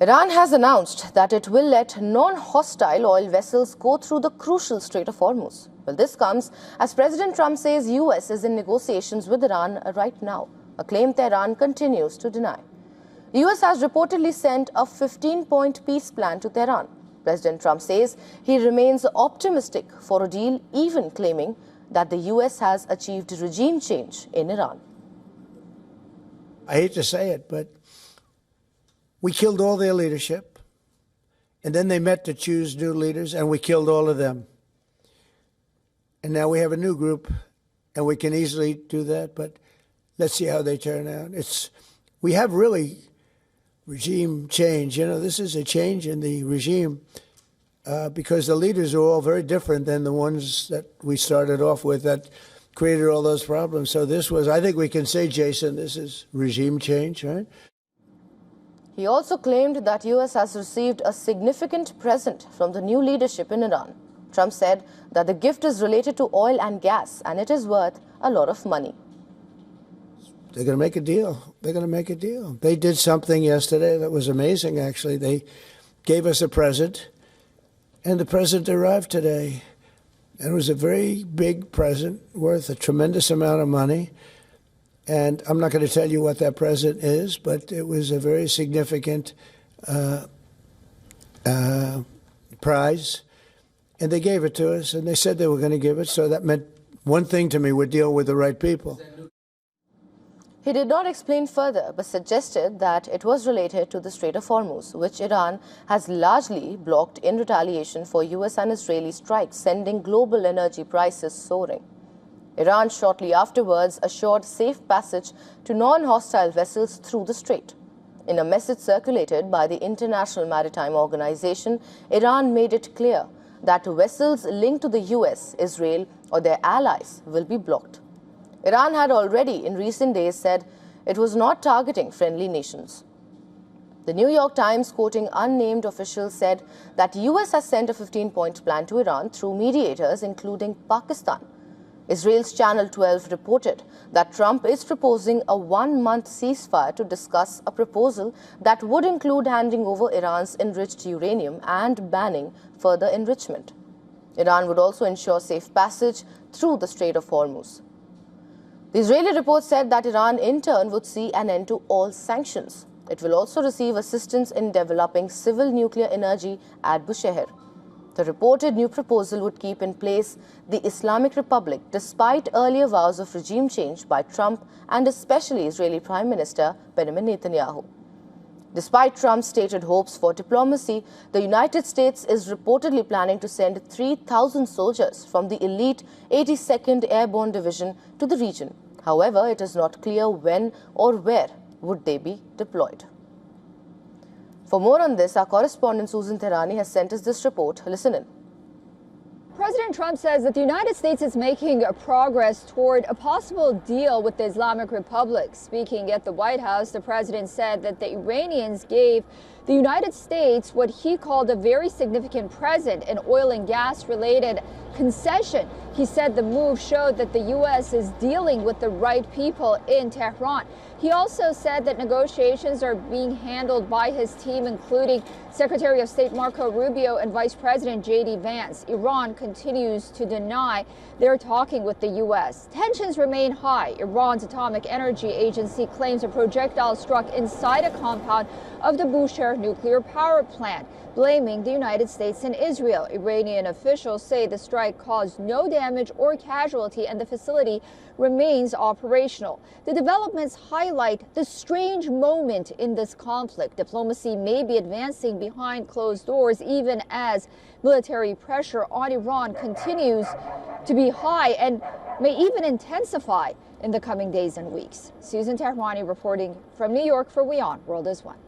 Iran has announced that it will let non-hostile oil vessels go through the crucial Strait of Hormuz. Well, this comes as President Trump says US is in negotiations with Iran right now, a claim Tehran continues to deny. The US has reportedly sent a 15-point peace plan to Tehran. President Trump says he remains optimistic for a deal, even claiming that the US has achieved regime change in Iran. I hate to say it, but we killed all their leadership, and then they met to choose new leaders, and we killed all of them. And now we have a new group, and we can easily do that, but let's see how they turn out. We have really regime change. You know, this is a change in the regime because the leaders are all very different than the ones that we started off with that created all those problems. So this was, I think we can say, Jason, this is regime change, right? He also claimed that US has received a significant present from the new leadership in Iran. Trump said that the gift is related to oil and gas, and it is worth a lot of money. They're going to make a deal. They're going to make a deal. They did something yesterday that was amazing, actually. They gave us a present, and the present arrived today. And it was a very big present worth a tremendous amount of money. And I'm not going to tell you what that present is, but it was a very significant prize. And they gave it to us, and they said they were going to give it. So that meant one thing to me: we're dealing with the right people. He did not explain further, but suggested that it was related to the Strait of Hormuz, which Iran has largely blocked in retaliation for US and Israeli strikes, sending global energy prices soaring. Iran shortly afterwards assured safe passage to non-hostile vessels through the strait. In a message circulated by the International Maritime Organization, Iran made it clear that vessels linked to the US, Israel, or their allies will be blocked. Iran had already in recent days said it was not targeting friendly nations. The New York Times, quoting unnamed officials, said that US has sent a 15-point plan to Iran through mediators, including Pakistan. Israel's Channel 12 reported that Trump is proposing a one-month ceasefire to discuss a proposal that would include handing over Iran's enriched uranium and banning further enrichment. Iran would also ensure safe passage through the Strait of Hormuz. The Israeli report said that Iran in turn would see an end to all sanctions. It will also receive assistance in developing civil nuclear energy at Bushehr. The reported new proposal would keep in place the Islamic Republic despite earlier vows of regime change by Trump and especially Israeli Prime Minister Benjamin Netanyahu. Despite Trump's stated hopes for diplomacy, the United States is reportedly planning to send 3,000 soldiers from the elite 82nd Airborne Division to the region. However, it is not clear when or where would they be deployed. For more on this, our correspondent Susan Tehrani has sent us this report. Listen in. President Trump says that the United States is making progress toward a possible deal with the Islamic Republic. Speaking at the White House, the president said that the Iranians gave the United States what he called a very significant present, an oil and gas related concession. He said the move showed that the U.S. is dealing with the right people in Tehran. He also said that negotiations are being handled by his team, including Secretary of State Marco Rubio and Vice President J.D. Vance. Iran continues to deny they're talking with the U.S. Tensions remain high. Iran's Atomic Energy Agency claims a projectile struck inside a compound of the Bushehr nuclear power plant, blaming the United States and Israel. Iranian officials say the strike caused no damage or casualty and the facility remains operational. The developments highlight the strange moment in this conflict. Diplomacy may be advancing behind closed doors even as military pressure on Iran continues to be high and may even intensify in the coming days and weeks. Susan Tehrani reporting from New York for WION World is One.